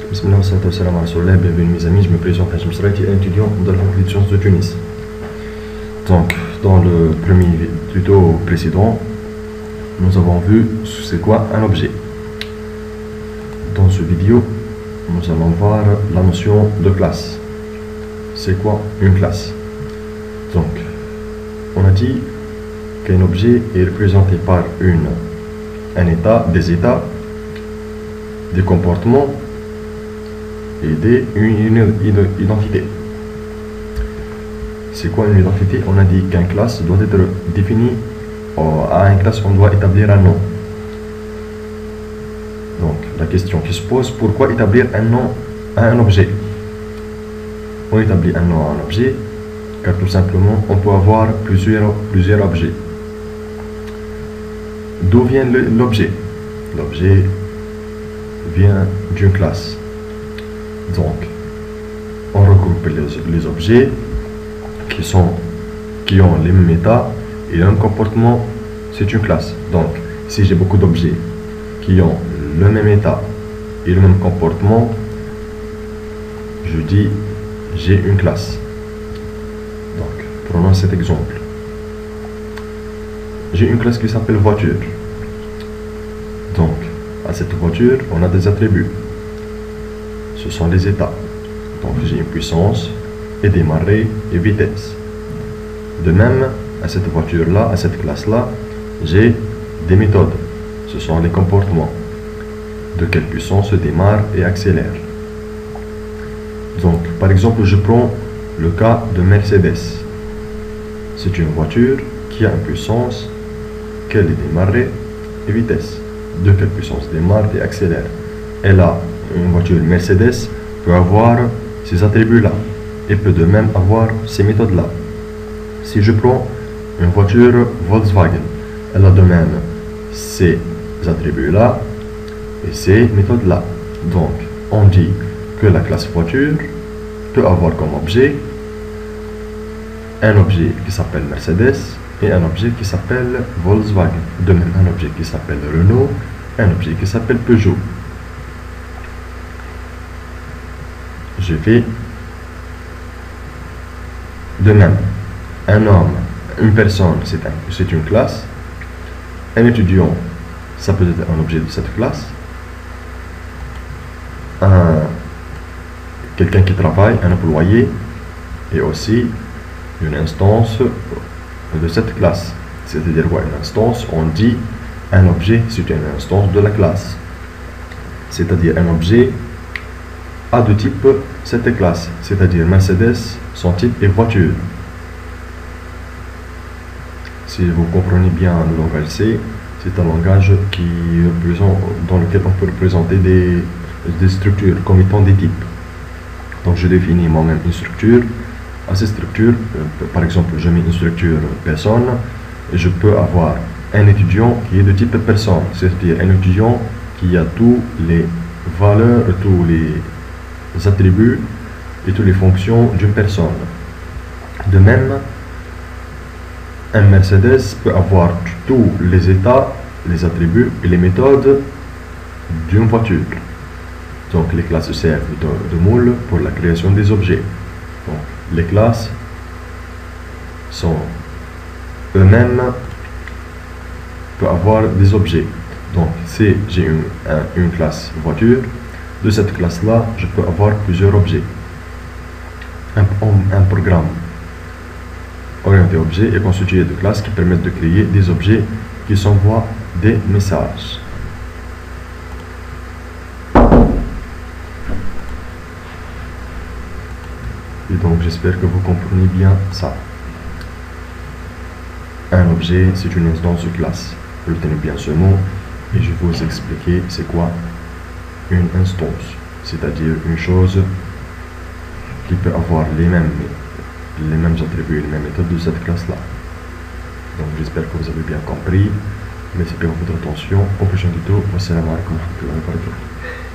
Bismillah, salam alaikum, bienvenue mes amis, je me présente Hajim Sraiti, étudiant de la faculté de sciences de Tunis. Donc, dans le premier tuto précédent, nous avons vu c'est quoi un objet. Dans cette vidéo, nous allons voir la notion de classe. C'est quoi une classe? Donc, on a dit qu'un objet est représenté par un état, des états, des comportements et une identité. C'est quoi une identité? On a dit qu'une classe doit être définie. À une classe, on doit établir un nom. Donc, la question qui se pose, pourquoi établir un nom à un objet? On établit un nom à un objet, car tout simplement, on peut avoir plusieurs objets. D'où vient l'objet? L'objet vient d'une classe. Donc, on regroupe les objets qui ont les mêmes états et le même comportement, c'est une classe. Donc, si j'ai beaucoup d'objets qui ont le même état et le même comportement, je dis j'ai une classe. Donc, prenons cet exemple. J'ai une classe qui s'appelle voiture. Donc, à cette voiture, on a des attributs. Ce sont les états. Donc, j'ai une puissance, et démarrer et vitesse. De même, à cette voiture-là, à cette classe-là, j'ai des méthodes. Ce sont les comportements. De quelle puissance se démarre et accélère. Donc, par exemple, je prends le cas de Mercedes. C'est une voiture qui a une puissance, quelle est démarrée et vitesse. De quelle puissance démarre et accélère. Et là, une voiture Mercedes peut avoir ces attributs-là et peut de même avoir ces méthodes-là. Si je prends une voiture Volkswagen, elle a de même ces attributs-là et ces méthodes-là. Donc, on dit que la classe voiture peut avoir comme objet un objet qui s'appelle Mercedes et un objet qui s'appelle Volkswagen. De même, un objet qui s'appelle Renault, un objet qui s'appelle Peugeot. Je vais de même, un homme, une personne, c'est une classe. Un étudiant, ça peut être un objet de cette classe. Quelqu'un qui travaille, un employé, et aussi une instance de cette classe. C'est-à-dire quoi? Une instance, on dit un objet, c'est une instance de la classe. C'est-à-dire un objet a de type cette classe, c'est-à-dire Mercedes, son type est voiture. Si vous comprenez bien le langage C, c'est un langage dans lequel on peut représenter des structures comme étant des types. Donc je définis moi-même une structure. À cette structure, par exemple, je mets une structure personne, et je peux avoir un étudiant qui est de type personne, c'est-à-dire un étudiant qui a tous les valeurs, tous les attributs et toutes les fonctions d'une personne. De même, un Mercedes peut avoir tous les états, les attributs et les méthodes d'une voiture. Donc les classes servent de moule pour la création des objets. Donc, les classes sont eux-mêmes peuvent avoir des objets. Donc si j'ai une classe voiture, de cette classe-là, je peux avoir plusieurs objets. Un programme orienté objet est constitué de classes qui permettent de créer des objets qui s'envoient des messages. Et donc j'espère que vous comprenez bien ça. Un objet, c'est une instance de classe. Retenez bien ce mot et je vais vous expliquer c'est quoi une instance, c'est-à-dire une chose qui peut avoir les mêmes attributs et les mêmes méthodes de cette classe-là. Donc j'espère que vous avez bien compris. Merci pour votre attention. Au prochain tuto. Wassalamu alaikum wa rahmatullahi wa barakatuh.